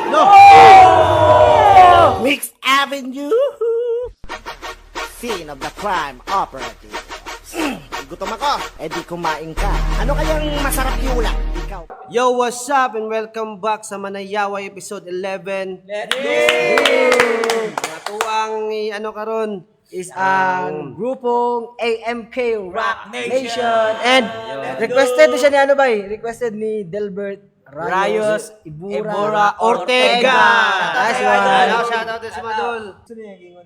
No! Mixed Avenue! Scene of the crime operative. Gutom ako, di kumain ka. Ano kayang masarap iulak? Ikaw. Yo, what's up and welcome back sa Manayaway episode 11. Let's go! Mga tuang karon Is ang grupong AMK Rock Nation. And requested siya ni ano ba eh? Requested ni Delbert Rayos Ibura Ortega. Nice one. Shout out sa Madol.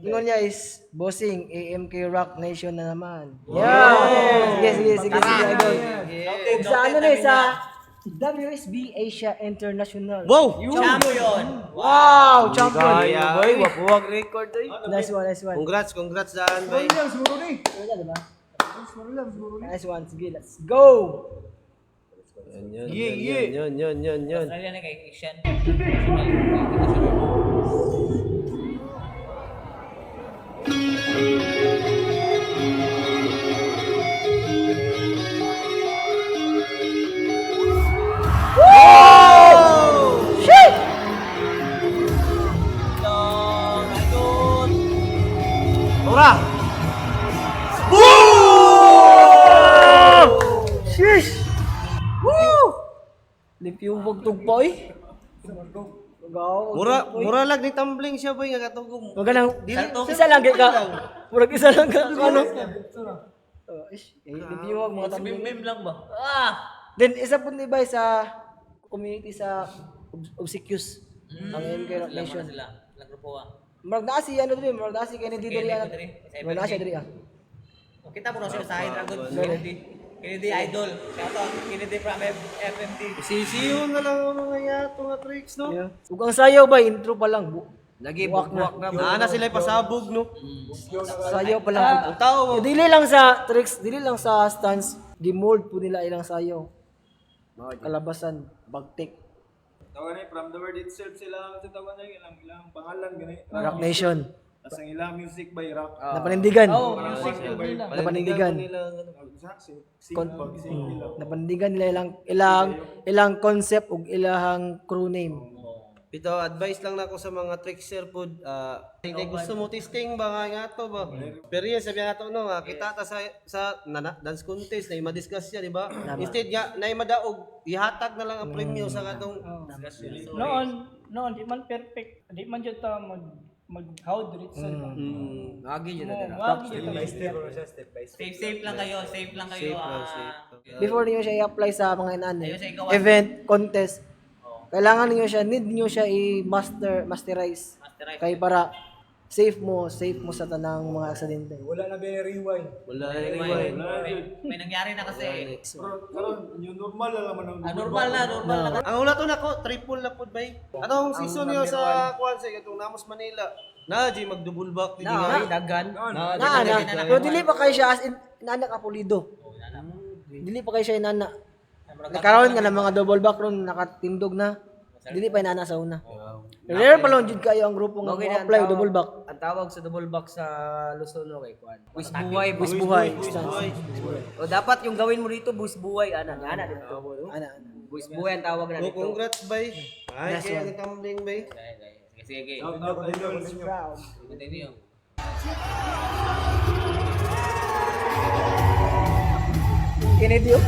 Ingon niya is bossing AMK Rock Nation na naman. Yeah. Sige, idol. Sa ano na sa WSB Asia International. Wow! Champion! Wow! Champion! Kaya, Boy, wapuwag record eh. Nice one. Congrats daan, bay. Nice one. Sige, let's go! Yun. Australia na kay Christian. Ora! Sheesh! Woo! Lipiubog tugpoy. Mura lang ni tumbling siya, boy, nga katugong. Wag nang isa lang ka. Murag isa lang ka ano. Lipiubog mga tambling. Meme lang ba? Then isa po ni bay sa community sa Obsequious ang MK Rock Nation. Sila. Lang grupo Murag na si ano diri, murag na si Kennedy diri. Murag na siya diri. Kita mo na siya sa Dragon. Kennedy Idol. Shout out Kennedy from FMT. Sisiyo na lang ang mga yato nga tricks, no? Yeah. Ug ang sayaw ba intro pa lang. Lagi buwak na. Naana sila pasabog, no? Sayaw pa lang. Ang tao, Dili lang sa tricks, dili lang sa stance, gi-mold po nila ilang sayaw. Kalabasan, bagtik. Tawa na from the word itself sila sa tawa na ilang pangalan gani. Rock Nation. Tapos ang ilang music by rock. Napanindigan. Music by Napanindigan. simple nila. Napanindigan nila ilang concept ug ilang crew name. Ito, advice lang na ako sa mga trickster po. Hindi gusto mo testing ba nga to ba? Pero yan, sabi nga to, no, kita ta sa dance contest na i-discuss yan, di ba? Instead nga, na madaog, ihatag na lang ang premyo sa katong Noon, di man perfect. Di man jud ta mag-how diri sa Agi yun na Safe lang kayo. Safe lang kayo. Before niyo siya i-apply sa mga Ayun sa ikaw, event, contest, kailangan need niyo siya i-masterize. Masterize. Kay para safe mo sa tanang mga aksidente. Wala na rewind. Wala na rewind. May nangyari na kasi. Karon yung normal na naman ang Normal na. Ang ula to na ko, triple na po ba? Atong season niyo sa kuwan sa itong Namos Manila. Na, di mag-double back. Dagan. Pero dili pa kayo siya as in nana ka pulido. Dili pa kayo siya inana. Nakaroon nga ng mga double back ron nakatindog na. Dili pa inana sa una. Rare pa lang jud kayo ang grupo nga apply double back. Ang tawag sa double back sa Luzon kay kuan. Buwis buhay. O dapat yung gawin mo dito buwis buhay ana dito. Ana. Buwis buhay ang tawag na Oh, dito. congrats, bay. Ay, kaya ang tumbling, bay. Sige. Proud. Continue. Kennedy oh.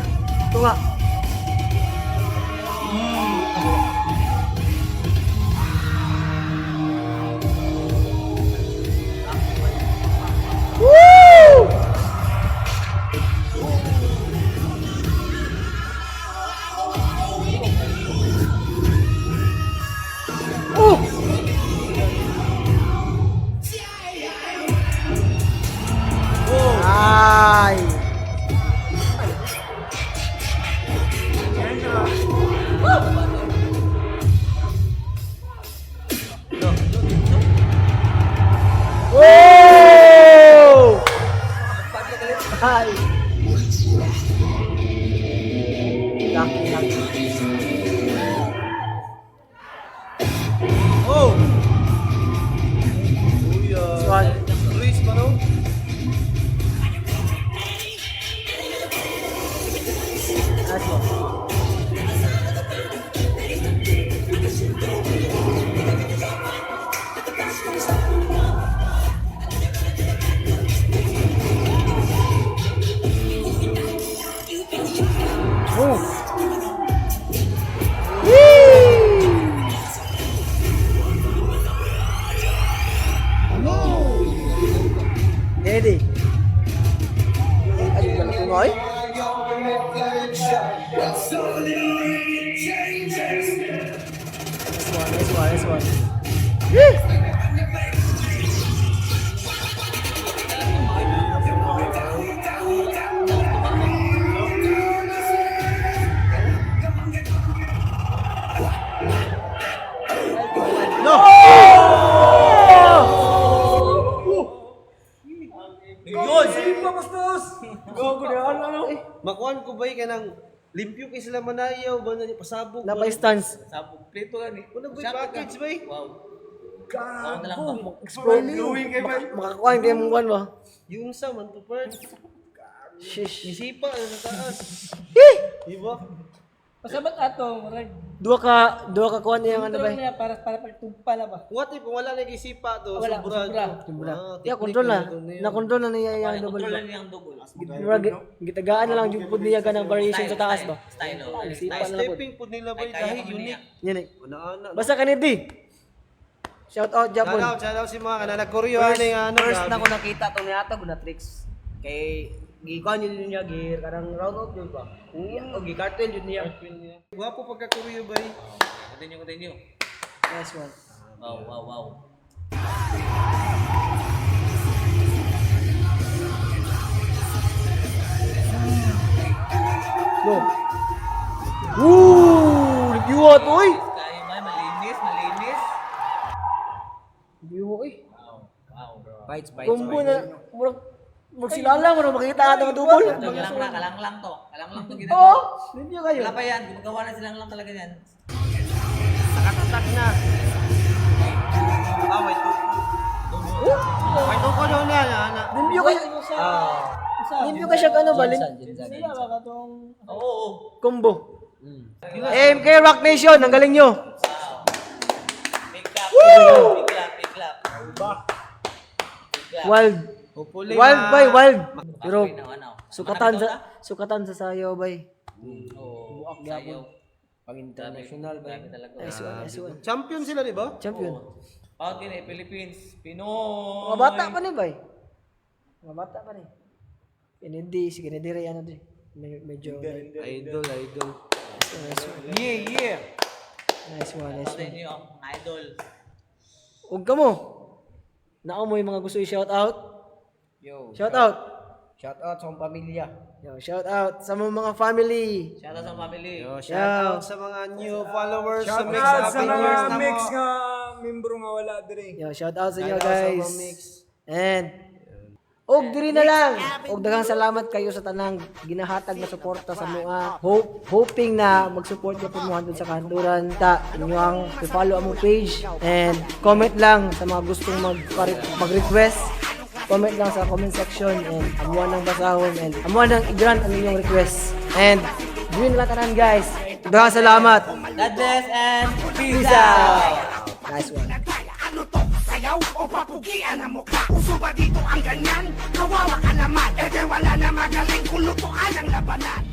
Tunga. Woo! Ay. Whoa! Ay. Lucky. Oh! Swan. Luis, mano? Nice one. Nice one. Makuan ko ba ka ng limpyo kay sila manayaw ba na pasabog ba? Napay stance. Sabog plito ka ni. Ano ba yung package ba? Wow. Ako na lang ba? Makakuha kayo mong kuhan ba? Yung sa man to part. Shish. Isipa ano sa taas. Diba? Pasabat ato, rag. Dua ka kuhan niya ano ba? Control niya para pagtugpa na ba? What if kung wala nag-isipa to, Wala, sobra. sobra. Yeah, control na. Na-control na niya yung double Control ba? na niyang double. Gitagaan na lang yung pud niya ganang variation sa taas ba? Style, oh. Isipa na lang pud. Stepping po nila ba Ay, kaya dahil ko unique. niya. Yan eh. Ana-ana. Basta kanidi. Shout out Japon. Shout out si mga kananag-Koryo ani nga ano. First na grabe. ko nakita to niya guna tricks. Kay gikuan yun niya gir karang round out yun ba. O gikartel yun niya. Gwapo pagka-Koryo ba? Continue. Nice one. Wow. Go. Woo! Review to oy. Kaya may malinis. Review oy. Wow, bro. Bites. Combo na murag silala mo makita ka ng double. Kalang lang to Oo, ginagawa. review kayo. Wala pa yan, gumagawa na silang lang talaga yan. Nakatatak na. Wait. May tuko daw niya ana. Review kayo. Review kayo siya ano ba? Sila ba katong Oo. Combo. MK Rock Nation, ang galing nyo. Big clap. Wild. Hopefully Wild bay, wild. Pero Ano? sukatan sa sayo bay. Oo. Sayaw. Pang-international bay. Grabe talaga. Nice one. champion sila, di ba? Champion. Pag kini Philippines, Pinoy. Mga bata pa ni bay. Mga bata pa ni. Kennedy, si Kennedy ray ano di. Medyo Idol. Yeah. nice one. Sa inyo ang idol. Huwag ka mo. Nako mo yung mga gusto i-shout out. Yo. Shout out. Shout out sa akong pamilya. Yo, shout out sa mga family. Shout out sa family. Shout out sa mga new followers sa Shout Mix. out sa Happy New Year's mga na mix mo. nga membro nga wala dire. Yo, shout out sa inyo Shout out sa guys. mga Mix. And diri na lang. Daghang salamat kayo sa tanang ginahatag na suporta sa mga hoping na mag-support niyo po mo sa kanturan ta inyo ang i-follow among page and comment lang sa mga gustong mag-request. Comment lang sa comment section and amuan ng basahon and amuan ng i-grant ang inyong request. And yun lang tanan guys. Daghang salamat. God bless and peace out. Nice one. Ano to? Sayaw o papugian ang mukha? Uso ba dito ang ganyan? Kawawa ka naman. Wala na magaling kung lutuan ang labanan.